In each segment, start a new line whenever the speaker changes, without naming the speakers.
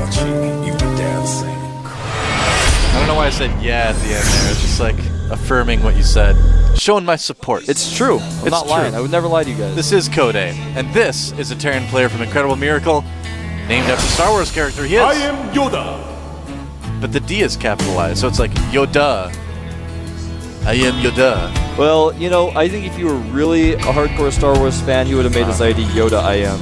watching you dancing.
I don't know why I said yeah at the end there. It's just like affirming what you said. Showing my support.
It's true. I'm not lying. I would never lie to you guys.
This is Code A, and this is a Terran player from Incredible Miracle, named after Star Wars character. He is.
I am YoDa.
But the D is capitalized, so it's like YoDa. I am YoDa.
Well, you know, I think if you were really a hardcore Star Wars fan, you would have made this ID YoDa I am.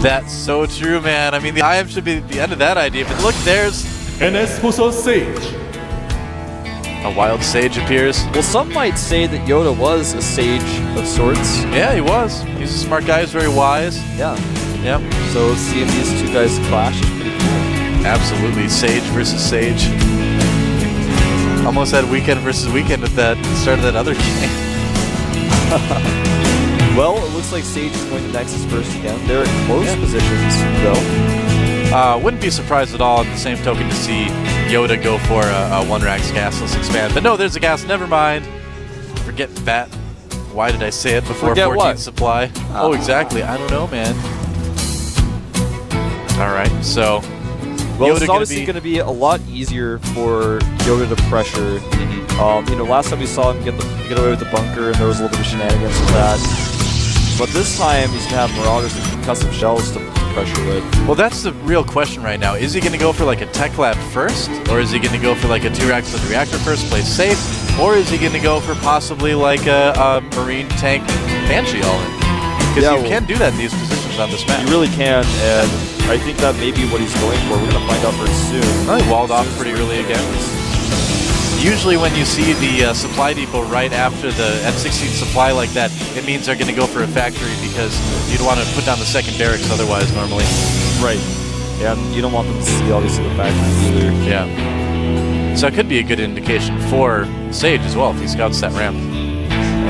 That's so true, man. I mean, the I am should be at the end of that idea, but look, there's
An Esposo Sage.
a wild sage appears.
Well, some might say that YoDa was a sage of sorts.
Yeah, he was. He's a smart guy. He's very wise.
Yeah.
Yep.
So seeing these two guys clash is pretty cool.
Absolutely. Sage versus sage. Almost had weekend versus weekend at that start of that other game.
Well, it looks like Sage is going to Nexus first again. They're in close positions, though.
Wouldn't be surprised at all at the same token to see YoDa go for a one-rax gasless expand. But no, there's a gas. Never mind. Forget that. Why did I say it before
Forget
14
what?
supply? Oh, exactly. I don't know, man. All right, so
Well,
YoDa
it's obviously going to be a lot easier for YoDa to pressure. You know, last time we saw him get away with the bunker, and there was a little bit of shenanigans with that. But this time, he's going to have Marauders and custom shells to pressure with.
Well, that's the real question right now. Is he going to go for like a tech lab first, or is he going to go for like a 2-rax with reactor first, play safe, or is he going to go for possibly like a marine tank Banshee all-in? Because you can do that in these positions on this map.
You really can, and I think that may be what he's going for. We're going to find out very soon.
Oh, he walled off pretty early again. Usually when you see the supply depot right after the F-16 supply like that, it means they're going to go for a factory because you'd want to put down the second barracks otherwise normally.
Right. And you don't want them to see obviously the factory either.
Yeah. So it could be a good indication for Sage as well if he scouts that ramp.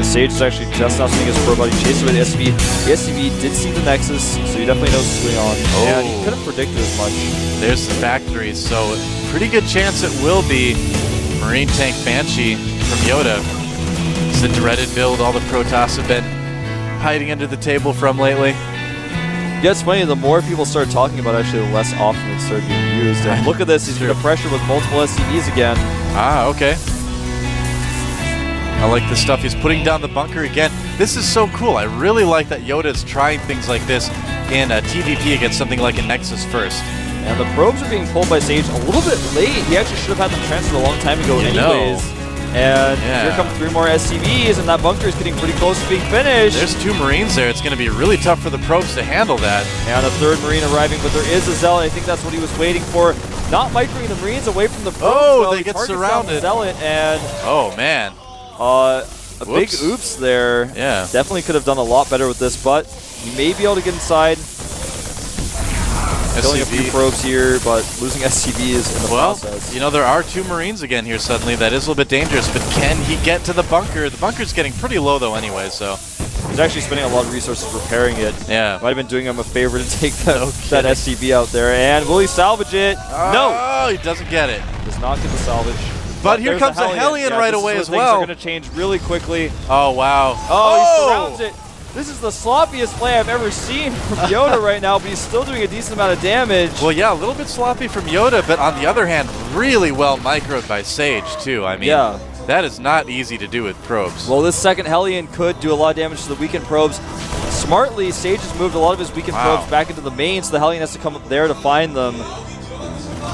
Sage is actually just now seeing his pro buddy chasing away the SCV. The SCV did see the Nexus, so he definitely knows what's going on.
Oh.
And he couldn't predict it as much.
There's the factory, so pretty good chance it will be Marine Tank Banshee from YoDa. It's the dreaded build all the Protoss have been hiding under the table from lately.
Yeah, it's funny, the more people start talking about it, actually, the less often it started being used. And look at this, he's going to pressure with multiple SCVs again.
Ah, okay. I like the stuff. He's putting down the bunker again. This is so cool. I really like that YoDa is trying things like this in a TVP against something like a Nexus first.
And the probes are being pulled by Sage a little bit late. He actually should have had them transferred a long time ago anyways. And here come 3 more SCVs, and that bunker is getting pretty close to being finished.
There's 2 Marines there. It's going to be really tough for the probes to handle that.
And a 3rd Marine arriving, but there is a Zealot. I think that's what he was waiting for. Not microing the Marines away from the probes.
Oh, they get surrounded.
Zealot, and
oh, man.
A big oops there.
Yeah.
Definitely could have done a lot better with this, but he may be able to get inside. Killing a few probes here, but losing SCVs in the process.
You know, there are 2 Marines again here suddenly. That is a little bit dangerous, but can he get to the bunker? The bunker's getting pretty low, though, anyway, so.
He's actually spending a lot of resources repairing it.
Yeah.
Might have been doing him a favor to take that SCV out there. And will he salvage it? No!
Oh, he doesn't get it.
Does not get the salvage.
But here comes a Hellion right away as well.
Things are going to change really quickly.
Oh, wow.
Oh, he surrounds it. This is the sloppiest play I've ever seen from YoDa right now, but he's still doing a decent amount of damage.
Well, yeah, a little bit sloppy from YoDa, but on the other hand, really well microed by Sage, too. I mean, that is not easy to do with probes.
Well, this second Hellion could do a lot of damage to the weakened probes. Smartly, Sage has moved a lot of his weakened probes back into the main, so the Hellion has to come up there to find them.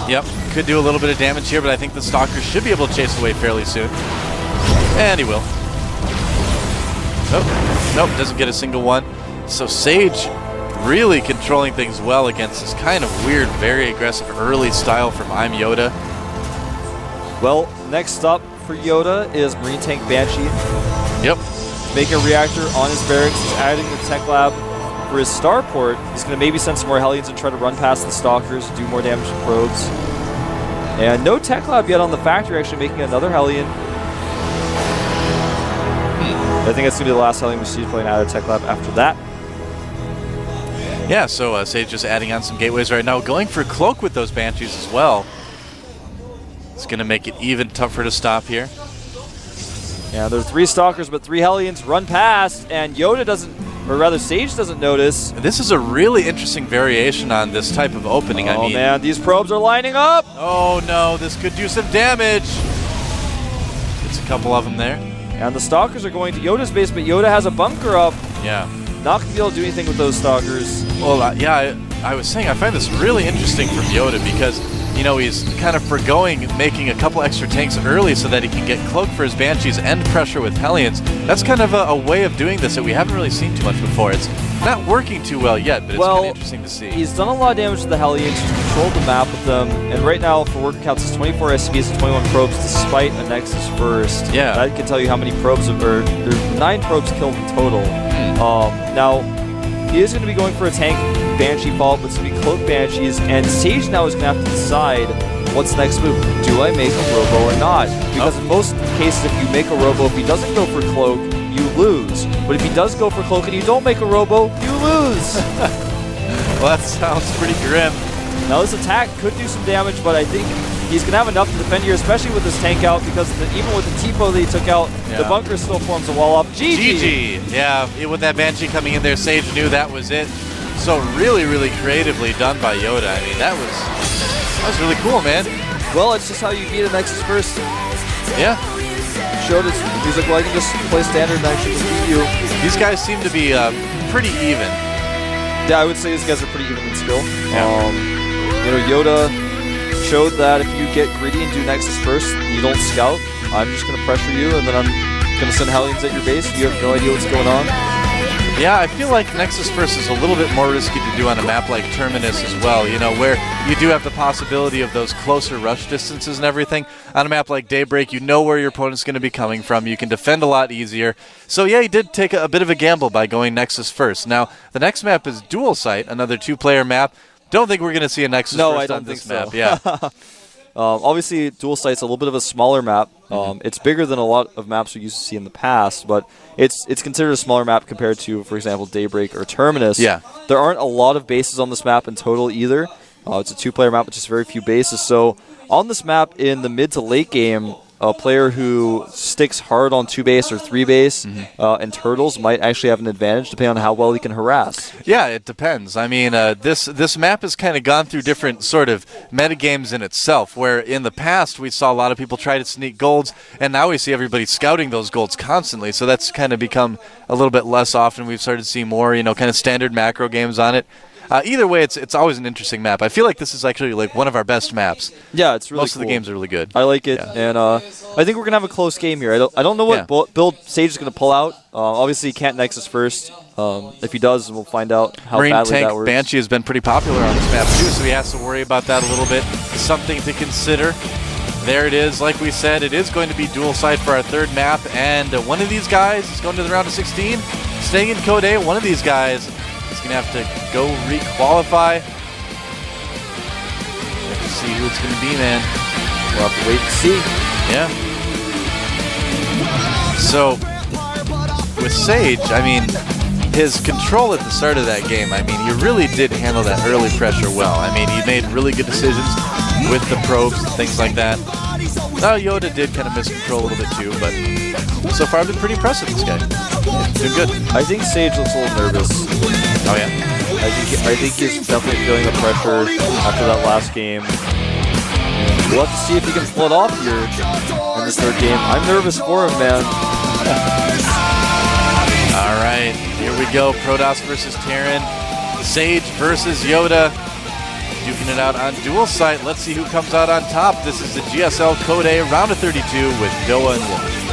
Yep, could do a little bit of damage here, but I think the Stalker should be able to chase away fairly soon. And he will. Nope, doesn't get a single one. So Sage really controlling things well against this kind of weird, very aggressive early style from I'm YoDa.
Well, next up for YoDa is Marine Tank Banshee.
Yep.
Making a reactor on his barracks. He's adding the tech lab for his starport. He's going to maybe send some more Hellions and try to run past the Stalkers, do more damage to probes. And no tech lab yet on the factory, actually making another Hellion. I think that's going to be the last Hellion we see playing out of tech lab after that.
Yeah, so Sage just adding on some gateways right now, going for Cloak with those Banshees as well. It's going to make it even tougher to stop here.
Yeah, there are 3 Stalkers, but 3 Hellions run past, and YoDa doesn't or rather Sage doesn't notice.
This is a really interesting variation on this type of opening. I
Oh
mean,
man, these probes are lining up!
oh no, this could do some damage. It's a couple of them there.
And the Stalkers are going to YoDa's base, but YoDa has a bunker up.
Yeah.
Not going to be able to do anything with those Stalkers.
Well, yeah, I was saying I find this really interesting from YoDa because, you know, he's kind of foregoing making a couple extra tanks early so that he can get Cloak for his Banshees and pressure with Hellions. That's kind of a way of doing this that we haven't really seen too much before. It's not working too well yet, but it's kind of interesting to see.
He's done a lot of damage to the Hellions, he's controlled the map with them, and right now, for worker counts, it's 24 SCVs and 21 probes despite a Nexus first.
Yeah.
That can tell you how many probes there's 9 probes killed in total. Now, he is going to be going for a tank Banshee follow-up, but it's going to be Cloak Banshees, and Sage now is going to have to decide what's the next move. Do I make a Robo or not? Because in most cases, if you make a Robo, if he doesn't go for Cloak, you lose. But if he does go for Cloak and you don't make a Robo, you lose.
Well, that sounds pretty grim.
Now this attack could do some damage, but I think he's going to have enough to defend here, especially with this tank out, because even with the T-Po that he took out, the bunker still forms a wall up.
GG! Yeah, with that Banshee coming in there, Sage knew that was it. So really, really creatively done by YoDa. I mean, that was really cool, man.
Well, it's just how you beat a Nexus first.
Yeah.
Showed it. He's like, well, I can just play standard and actually just beat you.
These guys seem to be pretty even.
Yeah, I would say these guys are pretty even in skill.
Yeah.
You know, YoDa showed that if you get greedy and do Nexus first, you don't scout. I'm just going to pressure you, and then I'm going to send Hellions at your base. You have no idea what's going on.
Yeah, I feel like Nexus First is a little bit more risky to do on a map like Terminus as well, you know, where you do have the possibility of those closer rush distances and everything. On a map like Daybreak, you know where your opponent's going to be coming from. You can defend a lot easier. So yeah, he did take a bit of a gamble by going Nexus First. Now, the next map is Dual Site, another 2-player map. Don't think we're going to see a Nexus First on this map. Yeah.
Obviously, Dual Site's a little bit of a smaller map. It's bigger than a lot of maps we used to see in the past, but it's considered a smaller map compared to, for example, Daybreak or Terminus.
Yeah.
There aren't a lot of bases on this map in total either. It's a 2-player map with just very few bases. So on this map in the mid to late game, a player who sticks hard on 2-base or 3-base and turtles might actually have an advantage depending on how well he can harass.
Yeah, it depends. I mean, this map has kind of gone through different sort of metagames in itself, where in the past we saw a lot of people try to sneak golds, and now we see everybody scouting those golds constantly, so that's kind of become a little bit less often. We've started to see more, you know, kind of standard macro games on it. Either way, it's always an interesting map. I feel like this is actually like one of our best maps.
Yeah, it's really
Most of the games are really good.
I like it, and I think we're gonna have a close game here. I don't know what build Sage is gonna pull out. Obviously, he can't Nexus first. If he does, we'll find out how
Marine
badly
Tank
that works.
Banshee has been pretty popular on this map too, so he has to worry about that a little bit. Something to consider. There it is. Like we said, it is going to be Dual Site for our third map, and one of these guys is going to the round of 16. Staying in Code A, one of these guys is going to have to go re-qualify. Have to see who it's going to be, man.
We'll have to wait and see.
Yeah. So, with Sage, I mean, his control at the start of that game, I mean, he really did handle that early pressure well. I mean, he made really good decisions with the probes and things like that. Now, YoDa did kind of miscontrol a little bit too, but so far I've been pretty impressed with this guy. Doing good.
I think Sage looks a little nervous.
Oh, yeah.
I think he's definitely feeling the pressure after that last game. We'll have to see if he can pull it off here in this third game. I'm nervous for him, man.
All right, here we go. Protoss versus Terran. Sage versus YoDa. Duking it out on Dual Site. Let's see who comes out on top. This is the GSL Code A round of 32 with Doa and Wolf.